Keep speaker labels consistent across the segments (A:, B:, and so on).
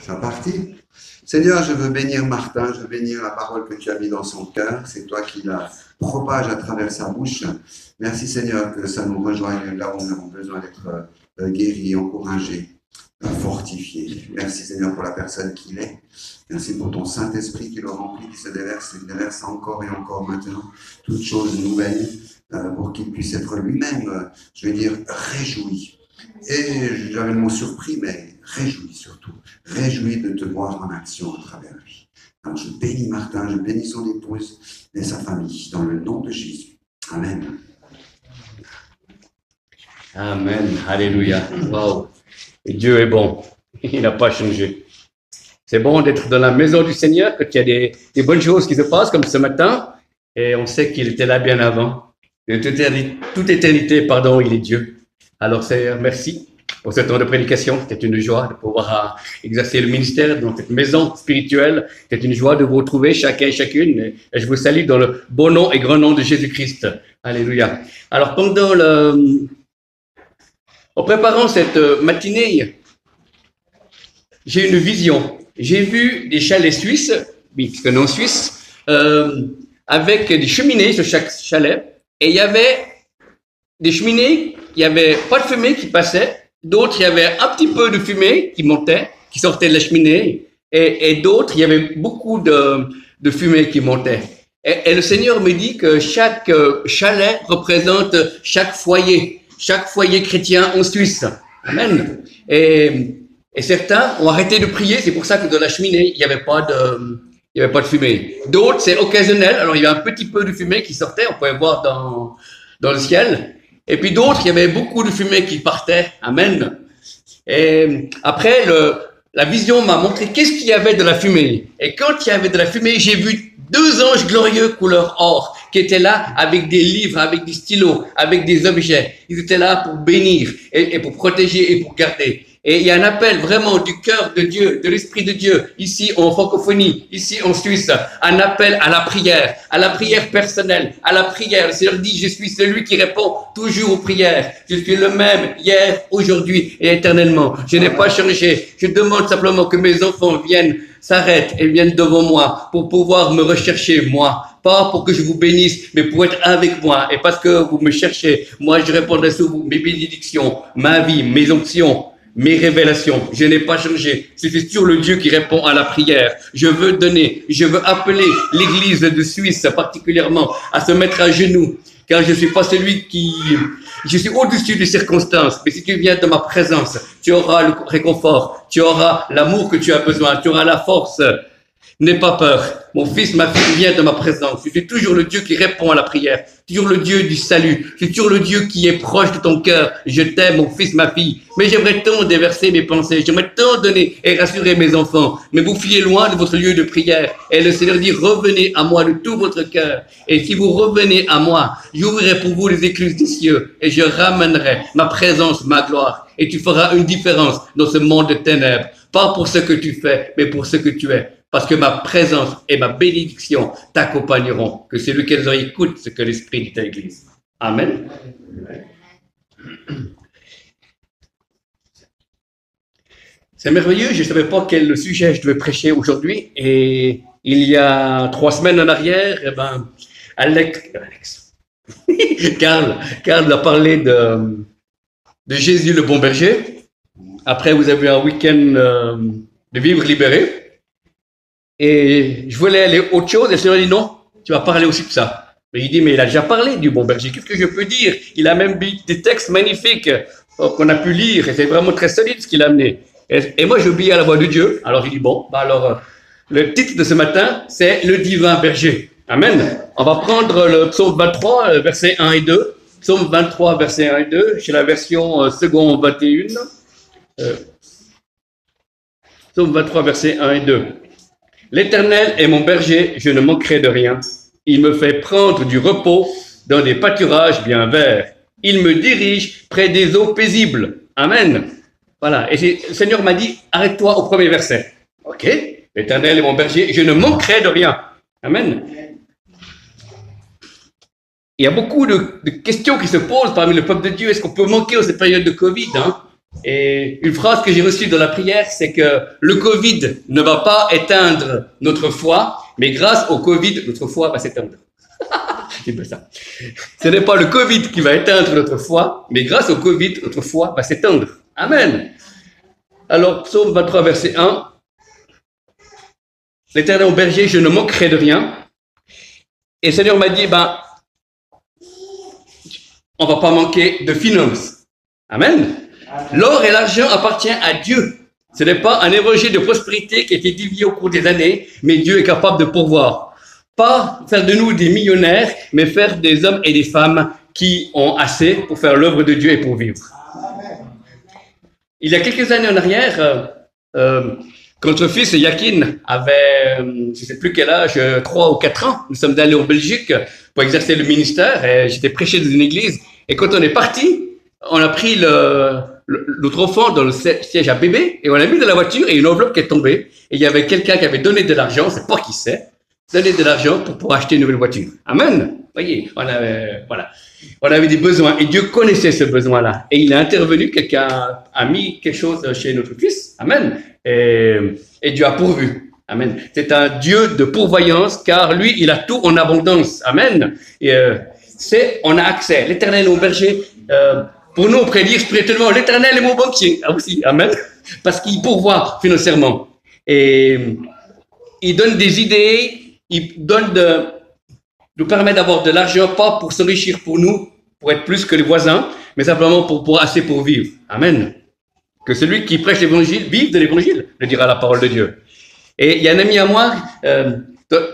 A: C'est parti. Seigneur, je veux bénir Martin, je veux bénir la parole que tu as mis dans son cœur. C'est toi qui la propage à travers sa bouche. Merci Seigneur que ça nous rejoigne là où nous avons besoin d'être guéris, encouragés, fortifiés. Merci Seigneur pour la personne qu'il est. Merci pour ton Saint-Esprit qui le remplit, qui se déverse encore et encore maintenant. Toutes choses nouvelles pour qu'il puisse être lui-même, je veux dire, réjoui. Et j'avais le mot surpris, mais réjoui surtout. Réjoui de te voir en action à travers lui. Alors je bénis Martin, je bénis son épouse et sa famille, dans le nom de Jésus. Amen.
B: Amen. Alléluia. Wow. Et Dieu est bon. Il n'a pas changé. C'est bon d'être dans la maison du Seigneur, qu'il y a des bonnes choses qui se passent, comme ce matin. Et on sait qu'il était là bien avant. De toute éternité, il est Dieu. Alors Seigneur, merci pour ce temps de prédication. C'était une joie de pouvoir exercer le ministère dans cette maison spirituelle. C'était une joie de vous retrouver chacun et chacune. Et je vous salue dans le beau nom et grand nom de Jésus-Christ. Alléluia. Alors en préparant cette matinée, j'ai une vision. J'ai vu des chalets suisses, puisque non suisses, avec des cheminées sur chaque chalet. Et il y avait des cheminées, il n'y avait pas de fumée qui passait. D'autres, il y avait un petit peu de fumée qui montait, qui sortait de la cheminée. Et d'autres, il y avait beaucoup de fumée qui montait. Et le Seigneur me dit que chaque chalet représente chaque foyer chrétien en Suisse. Amen. Et certains ont arrêté de prier, c'est pour ça que dans la cheminée, il n'y avait pas de fumée. D'autres, c'est occasionnel, alors il y avait un petit peu de fumée qui sortait, on pouvait voir dans le ciel. Et puis d'autres, il y avait beaucoup de fumée qui partait. Amen. Et après, la vision m'a montré qu'est-ce qu'il y avait de la fumée. Et quand il y avait de la fumée, j'ai vu 2 anges glorieux couleur or qui étaient là avec des livres, avec des stylos, avec des objets. Ils étaient là pour bénir et pour protéger et pour garder. Et il y a un appel vraiment du cœur de Dieu, de l'Esprit de Dieu, ici en francophonie, ici en Suisse, un appel à la prière personnelle, à la prière. Le Seigneur dit, je suis celui qui répond toujours aux prières. Je suis le même hier, aujourd'hui et éternellement. Je n'ai pas changé. Je demande simplement que mes enfants s'arrêtent et viennent devant moi pour pouvoir me rechercher, moi. Pas pour que je vous bénisse, mais pour être avec moi. Et parce que vous me cherchez, moi je répondrai sur vous, mes bénédictions, ma vie, mes options, mes révélations. Je n'ai pas changé. C'est toujours le Dieu qui répond à la prière. Je veux donner, je veux appeler l'Église de Suisse particulièrement à se mettre à genoux. Car je suis pas je suis au-dessus des circonstances. Mais si tu viens de ma présence, tu auras le réconfort, tu auras l'amour que tu as besoin, tu auras la force. N'aie pas peur. Mon fils, ma fille, vient de ma présence. Je suis toujours le Dieu qui répond à la prière. Toujours le Dieu du salut. Je suis toujours le Dieu qui est proche de ton cœur. Je t'aime, mon fils, ma fille. Mais j'aimerais tant déverser mes pensées. J'aimerais tant donner et rassurer mes enfants. Mais vous fuyez loin de votre lieu de prière. Et le Seigneur dit, revenez à moi de tout votre cœur. Et si vous revenez à moi, j'ouvrirai pour vous les écluses des cieux. Et je ramènerai ma présence, ma gloire. Et tu feras une différence dans ce monde de ténèbres. Pas pour ce que tu fais, mais pour ce que tu es. Parce que ma présence et ma bénédiction t'accompagneront. Que celui qui les écoute ce que l'Esprit dit à l'Église. Amen. C'est merveilleux. Je ne savais pas quel sujet je devais prêcher aujourd'hui. Et il y a 3 semaines en arrière, Carl a parlé de Jésus le bon berger. Après, vous avez eu un week-end de vivre libéré. Et je voulais aller autre chose, et le Seigneur dit non, tu vas parler aussi de ça. Mais il dit, mais il a déjà parlé du bon berger, qu'est-ce que je peux dire? Il a même mis des textes magnifiques qu'on a pu lire, et c'est vraiment très solide ce qu'il a amené. Et moi, j'obéis à la voix de Dieu, alors j'ai dit, le titre de ce matin, c'est le divin berger. Amen. On va prendre le psaume 23, versets 1 et 2. Psaume 23, versets 1 et 2, chez la version seconde 21. Psaume 23, versets 1 et 2. L'Éternel est mon berger, je ne manquerai de rien. Il me fait prendre du repos dans des pâturages bien verts. Il me dirige près des eaux paisibles. Amen. Voilà. Et le Seigneur m'a dit, arrête-toi au premier verset. Ok. L'Éternel est mon berger, je ne manquerai de rien. Amen. Il y a beaucoup de questions qui se posent parmi le peuple de Dieu. Est-ce qu'on peut manquer en cette période de Covid, hein? Et une phrase que j'ai reçue dans la prière, c'est que le Covid ne va pas éteindre notre foi, mais grâce au Covid, notre foi va s'éteindre. C'est pas ça. Ce n'est pas le Covid qui va éteindre notre foi, mais grâce au Covid, notre foi va s'éteindre. Amen. Alors, psaume 23, verset 1. L'Éternel au berger, je ne manquerai de rien. Et le Seigneur m'a dit, on va pas manquer de finances. Amen. L'or et l'argent appartiennent à Dieu. Ce n'est pas un évangile de prospérité qui a été dévié au cours des années, mais Dieu est capable de pourvoir. Pas faire de nous des millionnaires, mais faire des hommes et des femmes qui ont assez pour faire l'œuvre de Dieu et pour vivre. Il y a quelques années en arrière, quand notre fils Yakin avait, je ne sais plus quel âge, 3 ou 4 ans, nous sommes allés en Belgique pour exercer le ministère et j'étais prêché dans une église. Et quand on est parti, on a pris notre enfant dans le siège à bébé et on l'a mis dans la voiture et une enveloppe qui est tombée. Et il y avait quelqu'un qui avait donné de l'argent, on ne sait pas qui c'est, donné de l'argent pour acheter une nouvelle voiture. Amen. Vous voyez, on avait des besoins et Dieu connaissait ce besoin-là. Et il a intervenu, quelqu'un a mis quelque chose chez notre fils. Amen. Et Dieu a pourvu. Amen. C'est un Dieu de pourvoyance car lui, il a tout en abondance. Amen. Et on a accès. L'Éternel est mon berger. Pour nous, on pourrait dire spirituellement, l'Éternel est mon banquier. Ah aussi. Amen. Parce qu'il pourvoit financièrement. Et il donne des idées. Il nous permet d'avoir de l'argent, pas pour s'enrichir pour nous, pour être plus que les voisins, mais simplement pour assez pour vivre. Amen. Que celui qui prêche l'évangile vive de l'évangile, le dira la parole de Dieu. Et il y a un ami à moi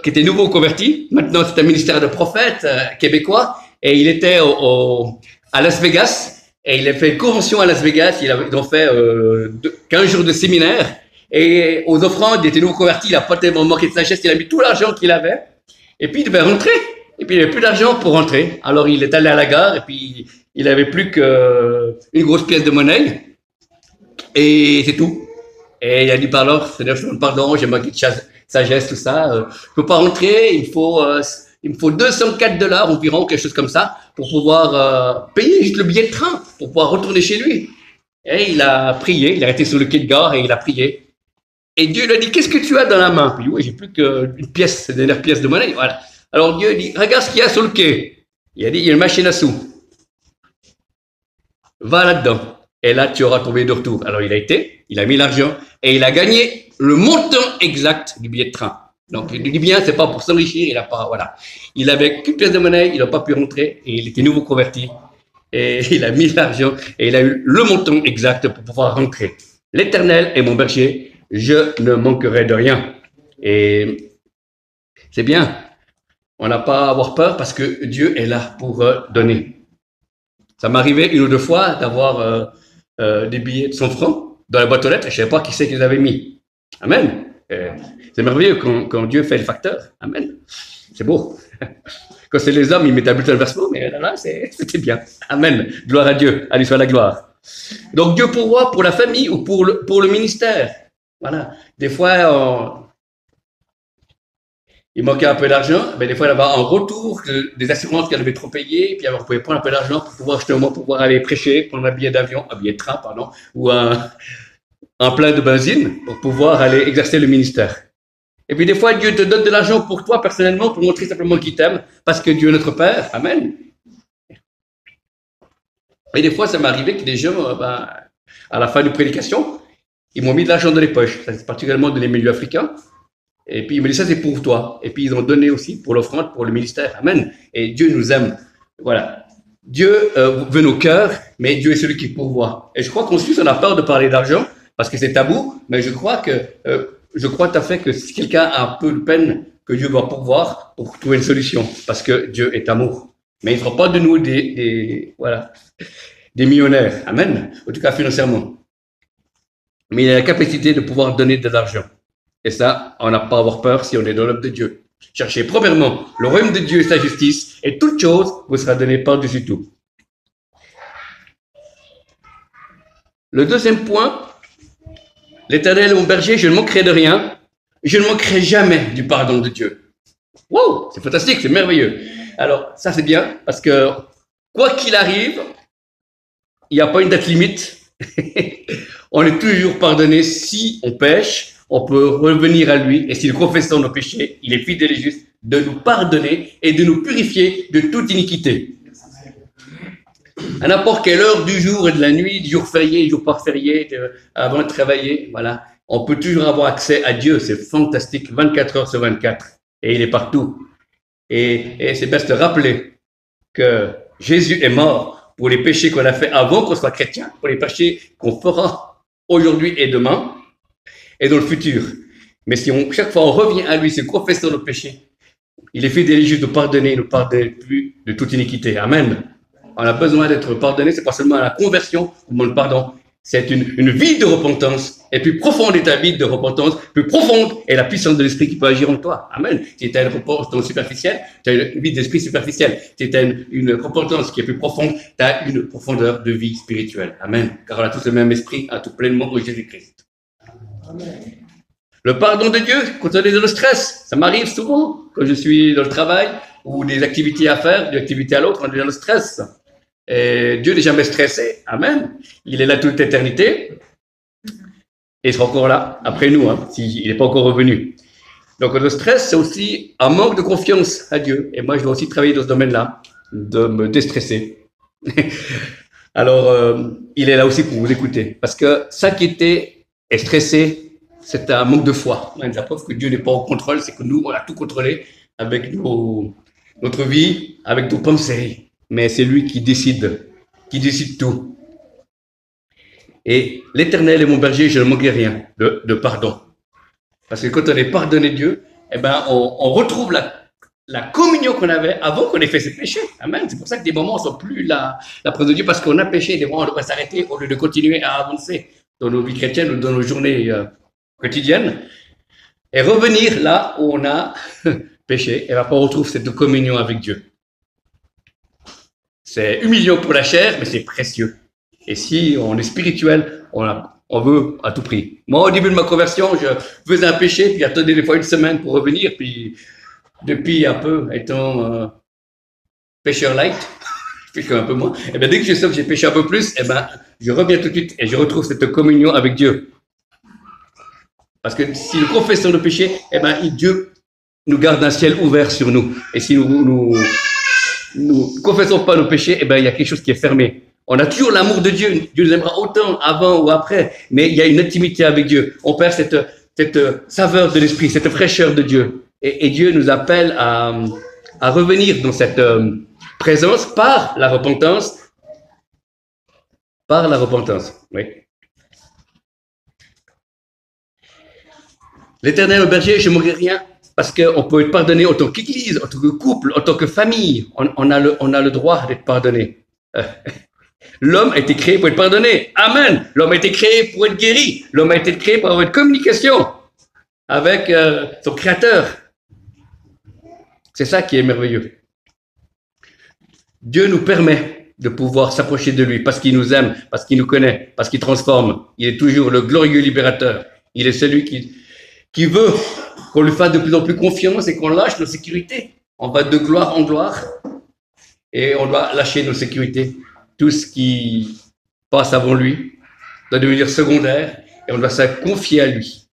B: qui était nouveau converti. Maintenant, c'est un ministère de prophète québécois. Et il était à Las Vegas. Et il a fait une convention à Las Vegas. Ils ont fait 15 jours de séminaire. Et aux offrandes, il était nouveau converti, il n'a pas tellement manqué de sagesse, il a mis tout l'argent qu'il avait. Et puis il devait rentrer. Et puis il n'avait plus d'argent pour rentrer. Alors il est allé à la gare et puis il n'avait plus qu'une grosse pièce de monnaie. Et c'est tout. Et il a dit, pardon, j'ai manqué de sagesse, tout ça. Je ne peux pas rentrer, il me faut $204 environ, quelque chose comme ça, pour pouvoir payer juste le billet de train, pour pouvoir retourner chez lui. Et il a prié, il a été sur le quai de gare et il a prié. Et Dieu lui a dit, qu'est-ce que tu as dans la main? Puis oui, j'ai plus qu'une pièce, une dernière pièce de monnaie. Voilà. Alors Dieu dit, regarde ce qu'il y a sur le quai. Il a dit, il y a une machine à sous. Va là-dedans. Et là, tu auras ton billet de retour. Alors il a été, il a mis l'argent et il a gagné le montant exact du billet de train. Donc il dit bien, c'est pas pour s'enrichir, il a pas, voilà. Il avait qu'une pièce de monnaie, il n'a pas pu rentrer et il était nouveau converti. Et il a mis l'argent et il a eu le montant exact pour pouvoir rentrer. L'Éternel est mon berger. Je ne manquerai de rien. Et c'est bien. On n'a pas à avoir peur parce que Dieu est là pour donner. Ça m'est arrivé une ou deux fois d'avoir des billets de 100 francs dans la boîte aux lettres et je ne savais pas qui c'est qui les avait mis. Amen. C'est merveilleux quand Dieu fait le facteur. Amen. C'est beau. Quand c'est les hommes, ils mettent un bulletin de versement, mais là, c'était bien. Amen. Gloire à Dieu. À lui soit la gloire. Donc Dieu pourvoit pour la famille ou pour le ministère. Voilà. Des fois, il manquait un peu d'argent, mais des fois, il y avait un retour des assurances qu'elle avait trop payées, puis on pouvait prendre un peu d'argent pour pouvoir justement pouvoir aller prêcher, prendre un billet de train, pardon, ou un plein de benzine pour pouvoir aller exercer le ministère. Et puis des fois, Dieu te donne de l'argent pour toi personnellement, pour montrer simplement qu'il t'aime, parce que Dieu est notre Père. Amen. Et des fois, ça m'est arrivé que des gens, à la fin d'une prédication, ils m'ont mis de l'argent dans les poches, c'est particulièrement dans les milieux africains. Et puis, ils me disent, ça, c'est pour toi. Et puis, ils ont donné aussi pour l'offrande, pour le ministère. Amen. Et Dieu nous aime. Voilà. Dieu veut nos cœurs, mais Dieu est celui qui pourvoit. Et je crois qu'en Suisse, on a peur de parler d'argent, parce que c'est tabou, mais je crois tout à fait que si quelqu'un a un peu de peine, que Dieu va pourvoir pour trouver une solution, parce que Dieu est amour. Mais il ne fera pas de nous des millionnaires. Amen. En tout cas, financièrement. Mais il a la capacité de pouvoir donner de l'argent. Et ça, on n'a pas à avoir peur si on est dans l'œuvre de Dieu. Cherchez premièrement le royaume de Dieu et sa justice, et toute chose vous sera donnée par-dessus tout. Le deuxième point, l'Éternel est mon berger, je ne manquerai de rien, je ne manquerai jamais du pardon de Dieu. Wow, c'est fantastique, c'est merveilleux. Alors, ça c'est bien, parce que quoi qu'il arrive, il n'y a pas une date limite On est toujours pardonné si on pêche, on peut revenir à lui, et si nous confessons nos péchés, il est fidèle et juste de nous pardonner et de nous purifier de toute iniquité. À n'importe quelle heure du jour et de la nuit, jour férié, jour pas férié, avant de travailler, voilà, on peut toujours avoir accès à Dieu. C'est fantastique, 24 heures sur 24, et il est partout. Et c'est bien de se rappeler que Jésus est mort pour les péchés qu'on a fait avant qu'on soit chrétien, pour les péchés qu'on fera aujourd'hui et demain, et dans le futur. Mais si chaque fois on revient à lui, c'est confessant nos péchés, il est fidèle et juste de pardonner, nous pardonner plus de toute iniquité. Amen. On a besoin d'être pardonné, c'est pas seulement la conversion, on demande pardon. C'est une vie de repentance. Et plus profonde est ta vie de repentance, plus profonde est la puissance de l'esprit qui peut agir en toi. Amen. Si tu as une repentance superficielle, tu as une vie d'esprit superficielle. Si tu as une repentance qui est plus profonde, tu as une profondeur de vie spirituelle. Amen. Car on a tous le même esprit, à tout pleinement au Jésus-Christ. Amen. Le pardon de Dieu quand on est dans le stress, ça m'arrive souvent quand je suis dans le travail ou des activités à faire, d'une activité à l'autre, on est dans le stress. Et Dieu n'est jamais stressé, amen. Il est là toute éternité et il sera encore là après nous, s'il n'est pas encore revenu. Donc le stress, c'est aussi un manque de confiance à Dieu. Et moi, je dois aussi travailler dans ce domaine-là, de me déstresser. Alors, il est là aussi pour vous écouter. Parce que s'inquiéter et stresser, c'est un manque de foi. La preuve que Dieu n'est pas au contrôle, c'est que nous, on a tout contrôlé avec notre vie, avec nos pensées. Mais c'est lui qui décide tout. Et l'Éternel est mon berger, je ne manquerai rien de pardon. Parce que quand on est pardonné Dieu, eh ben, on retrouve la communion qu'on avait avant qu'on ait fait ses péchés. Amen. C'est pour ça que des moments, on ne sent plus la présence de Dieu parce qu'on a péché. Des moments, on devrait s'arrêter au lieu de continuer à avancer dans nos vies chrétiennes ou dans nos journées quotidiennes. Et revenir là où on a péché, et après on retrouve cette communion avec Dieu. C'est humiliant pour la chair, mais c'est précieux. Et si on est spirituel, on veut à tout prix. Moi, au début de ma conversion, je faisais un péché, puis j'attendais des fois une semaine pour revenir, puis depuis un peu, étant pécheur light, je péche un peu moins, et bien dès que je sens que j'ai péché un peu plus, et ben je reviens tout de suite et je retrouve cette communion avec Dieu. Parce que si nous confessons nos péchés, et ben Dieu nous garde un ciel ouvert sur nous. Et si nous confessons pas nos péchés, eh ben, il y a quelque chose qui est fermé. On a toujours l'amour de Dieu. Dieu nous aimera autant avant ou après, mais il y a une intimité avec Dieu. On perd cette saveur de l'esprit, cette fraîcheur de Dieu. Et Dieu nous appelle à revenir dans cette présence par la repentance. Par la repentance, oui. L'Éternel au berger, je ne mourrai rien. Parce qu'on peut être pardonné en tant qu'église, en tant que couple, en tant que famille. On a le droit d'être pardonné. L'homme a été créé pour être pardonné. Amen. L'homme a été créé pour être guéri. L'homme a été créé pour avoir une communication avec son Créateur. C'est ça qui est merveilleux. Dieu nous permet de pouvoir s'approcher de lui parce qu'il nous aime, parce qu'il nous connaît, parce qu'il transforme. Il est toujours le glorieux libérateur. Il est celui qui veut qu'on lui fasse de plus en plus confiance et qu'on lâche nos sécurités. On va de gloire en gloire et on doit lâcher nos sécurités. Tout ce qui passe avant lui doit devenir secondaire et on doit se confier à lui.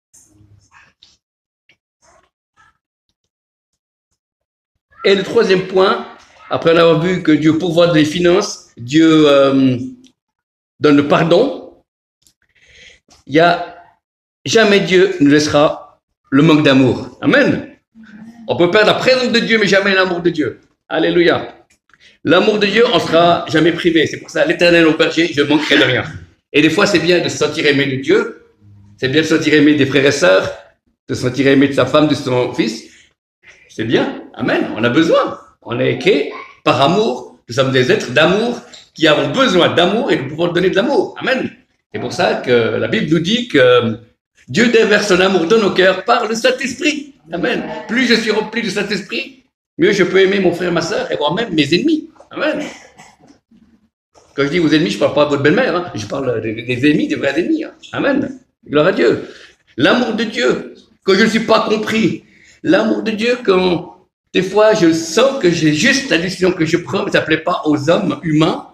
B: Et le troisième point, après en avoir vu que Dieu pourvoit des finances, Dieu donne le pardon, il y a jamais Dieu nous laissera le manque d'amour. Amen. On peut perdre la présence de Dieu, mais jamais l'amour de Dieu. Alléluia. L'amour de Dieu, on ne sera jamais privé. C'est pour ça, l'Éternel au berger, je ne manquerai de rien. Et des fois, c'est bien de se sentir aimé de Dieu. C'est bien de se sentir aimé des frères et sœurs, de se sentir aimé de sa femme, de son fils. C'est bien. Amen. On a besoin. On est créé par amour. Nous sommes des êtres d'amour qui avons besoin d'amour et nous pouvons donner de l'amour. Amen. C'est pour ça que la Bible nous dit que Dieu déverse son amour dans nos cœurs par le Saint-Esprit. Amen. Plus je suis rempli du Saint-Esprit, mieux je peux aimer mon frère, ma soeur et voire même mes ennemis. Amen. Quand je dis vos ennemis, je ne parle pas de votre belle-mère. Je parle des ennemis, des vrais ennemis. Amen. Gloire à Dieu. L'amour de Dieu, quand je ne suis pas compris. L'amour de Dieu, quand des fois je sens que j'ai juste la décision que je prends, mais ça ne plaît pas aux hommes humains.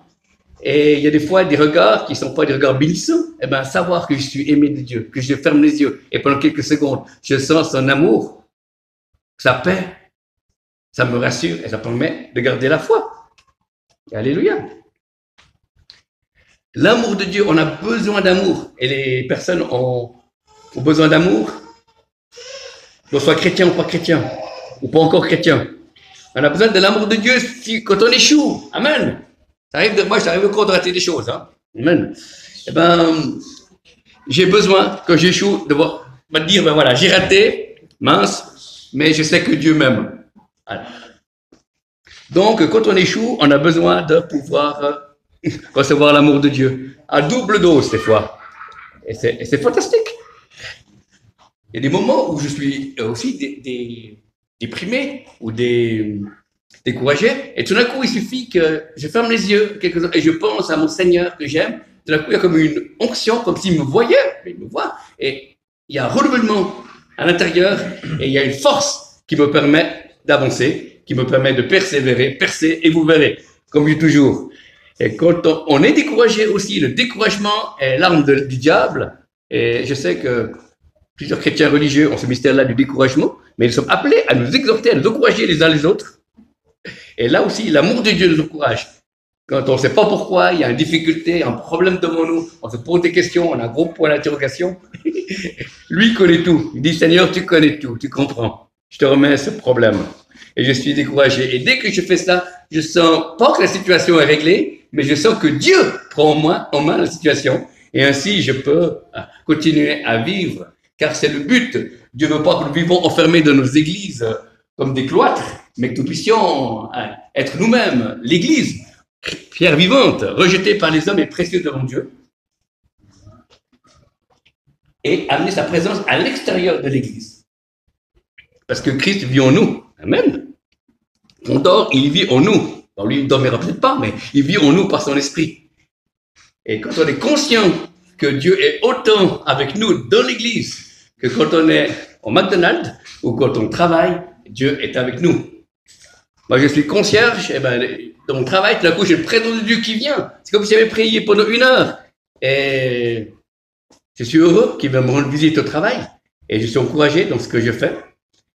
B: Et il y a des fois des regards qui ne sont pas des regards bénissants. Eh bien, savoir que je suis aimé de Dieu, que je ferme les yeux et pendant quelques secondes, je sens son amour, sa paix, ça me rassure et ça permet de garder la foi. Alléluia. L'amour de Dieu, on a besoin d'amour. Et les personnes ont besoin d'amour, qu'on soit chrétien ou pas chrétien, ou pas encore chrétien. On a besoin de l'amour de Dieu quand on échoue. Amen. Moi, j'arrive encore de rater des choses. Hein. Amen. Eh ben, j'ai besoin, quand j'échoue, de dire, ben voilà, j'ai raté, mince, mais je sais que Dieu m'aime. Voilà. Donc, quand on échoue, on a besoin de pouvoir recevoir l'amour de Dieu. À double dose, des fois. Et c'est fantastique. Il y a des moments où je suis aussi déprimé ou découragé. Et tout d'un coup, il suffit que je ferme les yeux et je pense à mon Seigneur que j'aime. Tout d'un coup, il y a comme une onction, comme s'il me voyait. Il me voit. Et il y a un renouvellement à l'intérieur et il y a une force qui me permet d'avancer, qui me permet de persévérer, percer et vous verrez, comme je dis toujours. Et quand on est découragé aussi, le découragement est l'arme du diable. Et je sais que plusieurs chrétiens religieux ont ce mystère-là du découragement, mais ils sont appelés à nous exhorter, à nous encourager les uns les autres. Et là aussi, l'amour de Dieu nous encourage. Quand on ne sait pas pourquoi, il y a une difficulté, un problème devant nous, on se pose des questions, on a un gros point d'interrogation. Lui connaît tout. Il dit, Seigneur, tu connais tout, tu comprends. Je te remets ce problème. Et je suis découragé. Et dès que je fais ça, je sens pas que la situation est réglée, mais je sens que Dieu prend en main la situation. Et ainsi, je peux continuer à vivre. Car c'est le but. Dieu ne veut pas que nous vivons enfermés dans nos églises comme des cloîtres, mais que nous puissions être nous-mêmes, l'église, pierre vivante, rejetée par les hommes et précieuse devant Dieu, et amener sa présence à l'extérieur de l'église. Parce que Christ vit en nous. Amen. On dort, il vit en nous. Alors lui, il ne dormira peut-être pas, mais il vit en nous par son esprit. Et quand on est conscient que Dieu est autant avec nous dans l'église que quand on est au McDonald's ou quand on travaille, Dieu est avec nous. Moi, je suis concierge, et ben, dans mon travail, tout d'un coup, j'ai le prénom de Dieu qui vient. C'est comme si j'avais prié pendant 1 heure. Et je suis heureux qu'il va me rendre visite au travail. Et je suis encouragé dans ce que je fais,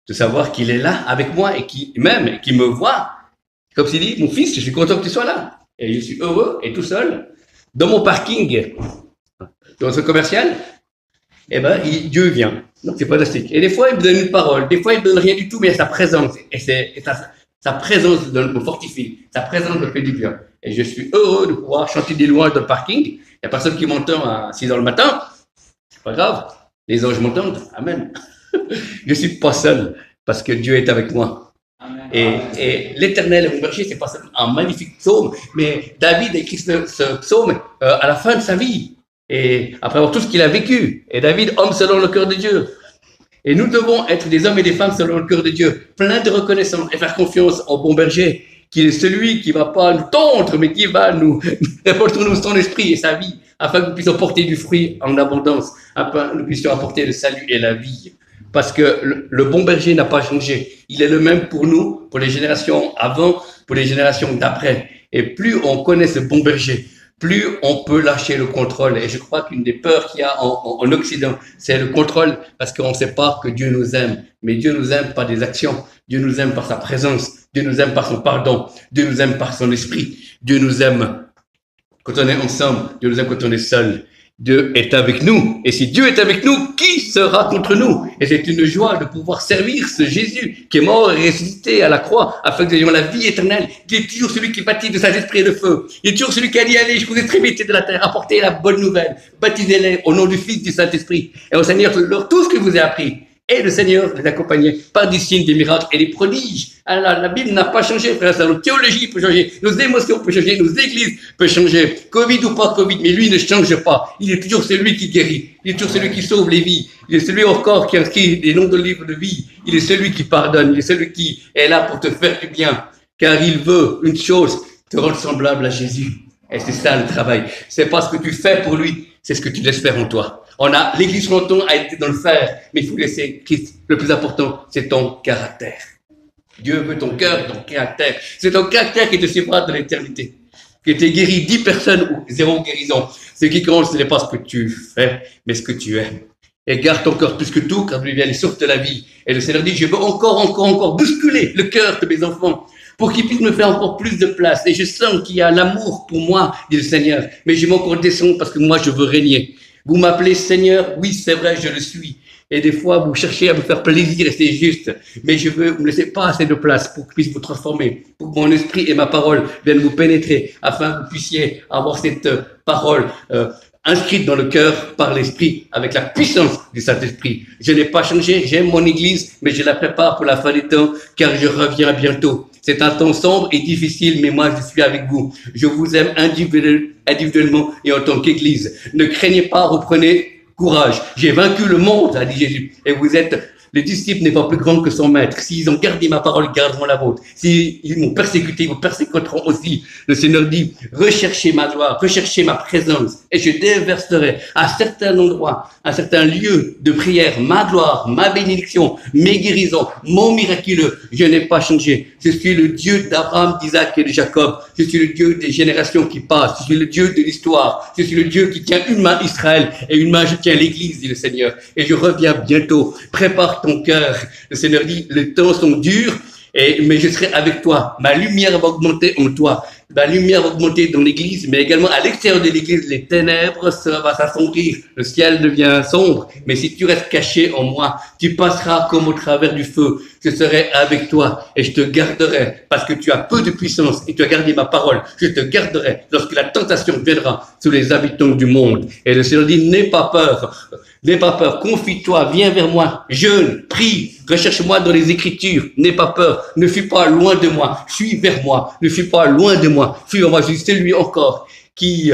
B: de savoir qu'il est là avec moi et qu'il me voit. Comme s'il dit, mon fils, je suis content que tu sois là. Et je suis heureux et tout seul, dans mon parking, dans ce commercial, eh ben, Dieu vient. Donc, c'est fantastique. Et des fois, il me donne une parole. Des fois, il me donne rien du tout, mais il y a sa présence. Et sa présence me fortifie. Sa présence me fait du bien. Et je suis heureux de pouvoir chanter des louanges dans le parking. Il n'y a personne qui m'entend à 6 heures le matin. C'est pas grave. Les anges m'entendent. Amen. Je suis pas seul parce que Dieu est avec moi. Et l'Éternel est mon berger, c'est pas seulement un magnifique psaume, mais David a écrit ce psaume à la fin de sa vie. Et après avoir tout ce qu'il a vécu. Et David, homme selon le cœur de Dieu. Et nous devons être des hommes et des femmes selon le cœur de Dieu, pleins de reconnaissance et faire confiance au bon berger, qui est celui qui va pas nous tondre, mais qui va nous apporter son esprit et sa vie, afin que nous puissions porter du fruit en abondance, afin que nous puissions apporter le salut et la vie. Parce que le bon berger n'a pas changé. Il est le même pour nous, pour les générations avant, pour les générations d'après. Et plus on connaît ce bon berger, plus on peut lâcher le contrôle. Et je crois qu'une des peurs qu'il y a en Occident, c'est le contrôle, parce qu'on ne sait pas que Dieu nous aime. Mais Dieu nous aime par des actions. Dieu nous aime par sa présence. Dieu nous aime par son pardon. Dieu nous aime par son esprit. Dieu nous aime quand on est ensemble. Dieu nous aime quand on est seul. Dieu est avec nous. Et si Dieu est avec nous, qui sera contre nous? Et c'est une joie de pouvoir servir ce Jésus qui est mort et ressuscité à la croix afin que nous ayons la vie éternelle. Il est toujours celui qui baptise de Saint-Esprit et de feu. Il est toujours celui qui a dit, allez, jusqu'aux extrémités de la terre, apportez la bonne nouvelle. Baptisez-les au nom du Fils du Saint-Esprit. Et au Seigneur, leur tout ce que je vous ai appris. Et le Seigneur les accompagnait par des signes, des miracles et des prodiges. Alors, la Bible n'a pas changé, frère. Notre théologie peut changer, nos émotions peuvent changer, nos églises peuvent changer. Covid ou pas Covid, mais lui ne change pas. Il est toujours celui qui guérit. Il est toujours celui qui sauve les vies. Il est celui encore qui inscrit les noms de livres de vie. Il est celui qui pardonne. Il est celui qui est là pour te faire du bien. Car il veut une chose, te rendre semblable à Jésus. Et c'est ça le travail. C'est pas ce que tu fais pour lui, c'est ce que tu laisses faire en toi. L'église fronton a été dans le faire, mais il faut laisser Christ. Le plus important, c'est ton caractère. Dieu veut ton cœur, ton caractère. C'est ton caractère qui te suivra dans l'éternité. que tu aies guéri 10 personnes ou 0 guérison. Ce qui compte, ce n'est pas ce que tu fais, mais ce que tu es. Et garde ton cœur plus que tout, car lui vient les sources de la vie. Et le Seigneur dit, je veux encore bousculer le cœur de mes enfants pour qu'ils puissent me faire encore plus de place. Et je sens qu'il y a l'amour pour moi, dit le Seigneur. Mais je vais encore descendre parce que moi, je veux régner. Vous m'appelez Seigneur? Oui, c'est vrai, je le suis. Et des fois, vous cherchez à me faire plaisir et c'est juste. Mais je veux, vous ne laissez pas assez de place pour que je puisse vous transformer, pour que mon esprit et ma parole viennent vous pénétrer, afin que vous puissiez avoir cette parole inscrite dans le cœur par l'esprit, avec la puissance du Saint-Esprit. Je n'ai pas changé, j'aime mon église, mais je la prépare pour la fin des temps, car je reviens bientôt. C'est un temps sombre et difficile, mais moi, je suis avec vous. Je vous aime individuellement et en tant qu'église. Ne craignez pas, reprenez courage. J'ai vaincu le monde, a dit Jésus. Et vous êtes, les disciples n'est pas plus grand que son maître. S'ils ont gardé ma parole, ils garderont la vôtre. S'ils m'ont persécuté, ils vous persécuteront aussi. Le Seigneur dit, recherchez ma gloire, recherchez ma présence. Et je déverserai à certains endroits, à certains lieux de prière, ma gloire, ma bénédiction, mes guérisons, mon miraculeux. Je n'ai pas changé. Je suis le Dieu d'Abraham, d'Isaac et de Jacob. Je suis le Dieu des générations qui passent. Je suis le Dieu de l'histoire. Je suis le Dieu qui tient une main Israël et une main je tiens l'Église, dit le Seigneur. Et je reviens bientôt. Prépare ton cœur. Le Seigneur dit, les temps sont durs, mais je serai avec toi. Ma lumière va augmenter en toi. Ma lumière va augmenter dans l'église, mais également à l'extérieur de l'église, les ténèbres, ça va s'assombrir. Le ciel devient sombre. Mais si tu restes caché en moi, tu passeras comme au travers du feu. Je serai avec toi et je te garderai parce que tu as peu de puissance et tu as gardé ma parole. Je te garderai lorsque la tentation viendra sur les habitants du monde. Et le Seigneur dit, n'aie pas peur. N'aie pas peur, confie-toi, viens vers moi, jeûne, prie, recherche-moi dans les Écritures, n'aie pas peur, ne fuis pas loin de moi, fuis vers moi, ne fuis pas loin de moi, fuis vers moi, je suis celui encore qui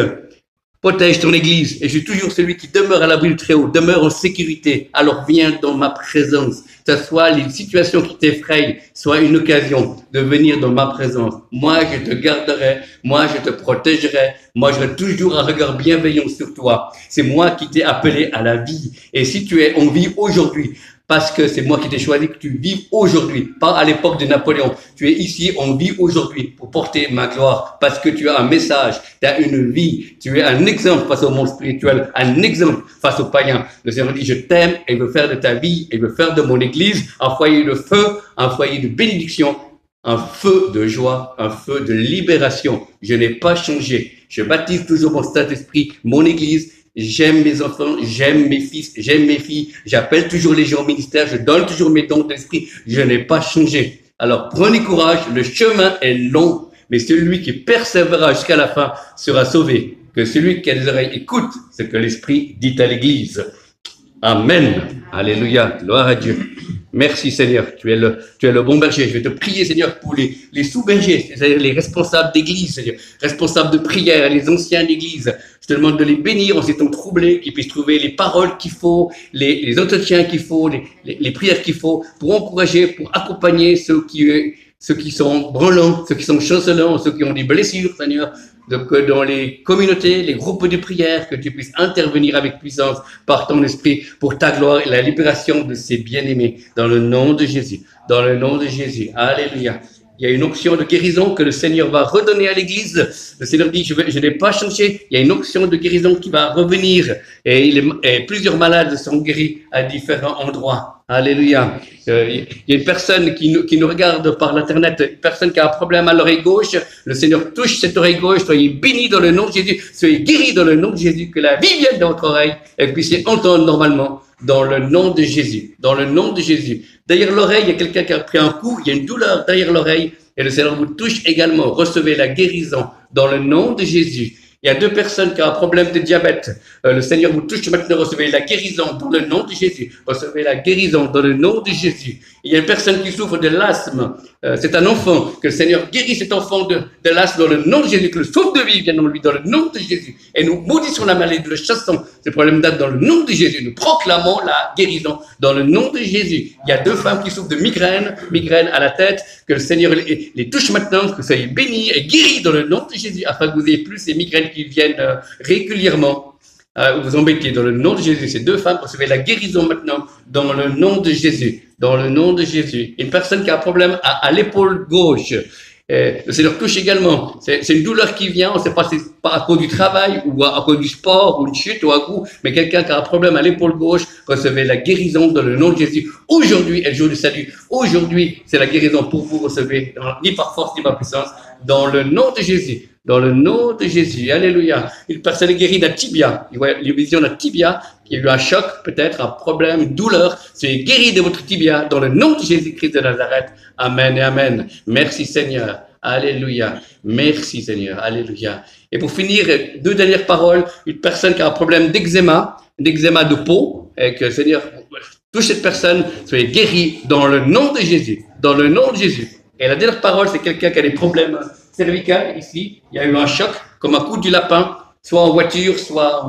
B: protège ton église, et je suis toujours celui qui demeure à l'abri du Très-Haut, demeure en sécurité, alors viens dans ma présence, que ce soit les situations qui t'effrayent, soit une occasion de venir dans ma présence. Moi, je te garderai, moi, je te protégerai, moi, j'aurai toujours un regard bienveillant sur toi. C'est moi qui t'ai appelé à la vie. Et si tu es en vie aujourd'hui, parce que c'est moi qui t'ai choisi, que tu vives aujourd'hui, pas à l'époque de Napoléon. Tu es ici en vie aujourd'hui pour porter ma gloire, parce que tu as un message, tu as une vie, tu es un exemple face au monde spirituel, un exemple face aux païens. Le Seigneur dit, je t'aime et veut faire de ta vie et veut faire de mon église un foyer de feu, un foyer de bénédiction, un feu de joie, un feu de libération. Je n'ai pas changé. Je baptise toujours mon Saint-Esprit, mon église. J'aime mes enfants, j'aime mes fils, j'aime mes filles. J'appelle toujours les gens au ministère, je donne toujours mes dons d'esprit. Je n'ai pas changé. Alors prenez courage, le chemin est long, mais celui qui persévérera jusqu'à la fin sera sauvé. Que celui qui a des oreilles écoute ce que l'Esprit dit à l'Église. Amen. Alléluia. Gloire à Dieu. Merci Seigneur, tu es le bon berger. Je vais te prier Seigneur pour les sous-bergers, c'est-à-dire les responsables d'église, Seigneur, responsables de prière, les anciens d'église. Je te demande de les bénir en ces temps troublés, qu'ils puissent trouver les paroles qu'il faut, les entretiens qu'il faut, les prières qu'il faut pour encourager, pour accompagner ceux qui sont branlants, ceux qui sont chancelants, ceux qui ont des blessures, Seigneur. Donc, dans les communautés, les groupes de prière, que tu puisses intervenir avec puissance par ton esprit pour ta gloire et la libération de ces bien-aimés. Dans le nom de Jésus. Dans le nom de Jésus. Alléluia. Il y a une onction de guérison que le Seigneur va redonner à l'Église. Le Seigneur dit, je n'ai pas changé. Il y a une onction de guérison qui va revenir. Et plusieurs malades sont guéris à différents endroits. Alléluia. Il y a une personne qui nous regarde par l'Internet, une personne qui a un problème à l'oreille gauche. Le Seigneur touche cette oreille gauche. Soyez bénis dans le nom de Jésus. Soyez guéris dans le nom de Jésus. Que la vie vienne dans votre oreille et que vous puissiez entendre normalement dans le nom de Jésus. Dans le nom de Jésus. Derrière l'oreille, il y a quelqu'un qui a pris un coup. Il y a une douleur derrière l'oreille. Et le Seigneur vous touche également. Recevez la guérison dans le nom de Jésus. Il y a 2 personnes qui ont un problème de diabète. Le Seigneur vous touche maintenant. Recevez la guérison dans le nom de Jésus. Recevez la guérison dans le nom de Jésus. Il y a une personne qui souffre de l'asthme. C'est un enfant. Que le Seigneur guérit cet enfant de l'asthme dans le nom de Jésus. Que le souffle de vie vienne en lui dans le nom de Jésus. Et nous maudissons la maladie, le chassons. Ces problèmes datent dans le nom de Jésus. Nous proclamons la guérison dans le nom de Jésus. Il y a 2 femmes qui souffrent de migraine à la tête. Que le Seigneur les touche maintenant. Que vous soyez bénis et guéris dans le nom de Jésus. Afin que vous ayez plus ces migraines qui viennent régulièrement vous embêter. Dans le nom de Jésus, ces 2 femmes recevez la guérison maintenant dans le nom de Jésus. Dans le nom de Jésus. Une personne qui a un problème à l'épaule gauche. Le Seigneur touche également. C'est une douleur qui vient, on ne sait pas si c'est pas à cause du travail ou à cause du sport ou une chute ou un coup, mais quelqu'un qui a un problème à l'épaule gauche, recevez la guérison dans le nom de Jésus. Aujourd'hui est le jour du salut. Aujourd'hui, c'est la guérison pour vous recevoir, ni par force ni par puissance, dans le nom de Jésus. Dans le nom de Jésus. Alléluia. Une personne est guérie d'un tibia. Il voit les visions d'un tibia, qui a eu un choc, peut-être, un problème, une douleur. C'est guéri de votre tibia dans le nom de Jésus-Christ de Nazareth. Amen et amen. Merci Seigneur. Alléluia. Merci Seigneur. Alléluia. Et pour finir, deux dernières paroles. Une personne qui a un problème d'eczéma de peau, et que le Seigneur touche cette personne, soyez guéri dans le nom de Jésus. Dans le nom de Jésus. Et la dernière parole, c'est quelqu'un qui a des problèmes cervicales ici. Il y a eu un choc, comme un coup du lapin, soit en voiture, soit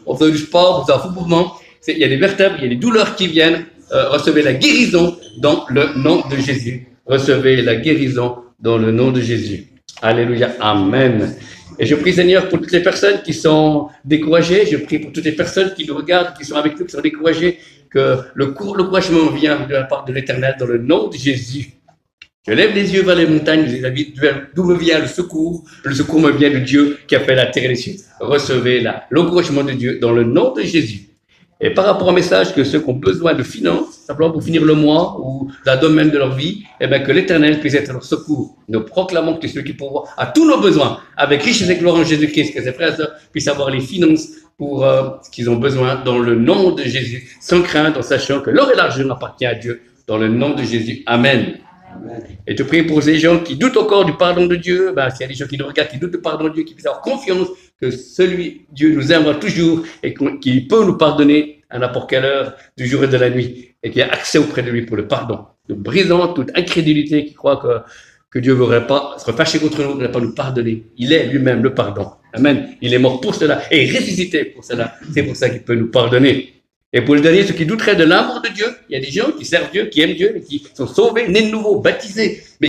B: en faisant du sport, dans un faux mouvement. Il y a des vertèbres, il y a des douleurs qui viennent. Recevez la guérison dans le nom de Jésus. Recevez la guérison dans le nom de Jésus. Alléluia. Amen. Et je prie, Seigneur, pour toutes les personnes qui sont découragées. Je prie pour toutes les personnes qui nous regardent, qui sont avec nous, qui sont découragées, que le couragement vient de la part de l'Éternel dans le nom de Jésus. Je lève les yeux vers les montagnes, d'où me vient le secours. Le secours me vient de Dieu qui a fait la terre et les cieux. Recevez l'encouragement de Dieu dans le nom de Jésus. Et par rapport au message que ceux qui ont besoin de finances, simplement pour finir le mois ou dans le domaine de leur vie, eh bien que l'Éternel puisse être leur secours. Nous proclamons que celui qui pourvoit à tous nos besoins, avec richesse et gloire en Jésus-Christ, que ses frères et sœurs puissent avoir les finances pour ce qu'ils ont besoin dans le nom de Jésus, sans crainte, en sachant que l'or et l'argent appartient à Dieu, dans le nom de Jésus. Amen. Et te prie pour ces gens qui doutent encore du pardon de Dieu, s'il y a des gens qui nous regardent, qui doutent du pardon de Dieu, qui puissent avoir confiance que Dieu nous aimera toujours et qu'il peut nous pardonner à n'importe quelle heure du jour et de la nuit et qu'il y a accès auprès de lui pour le pardon. Nous brisons toute incrédulité qui croit que Dieu ne voudrait pas se fâcher contre nous, ne voudrait pas nous pardonner. Il est lui-même le pardon. Amen. Il est mort pour cela et ressuscité pour cela. C'est pour ça qu'il peut nous pardonner. Et pour le dernier, ceux qui douteraient de l'amour de Dieu, il y a des gens qui servent Dieu, qui aiment Dieu, et qui sont sauvés, nés de nouveau, baptisés. Mais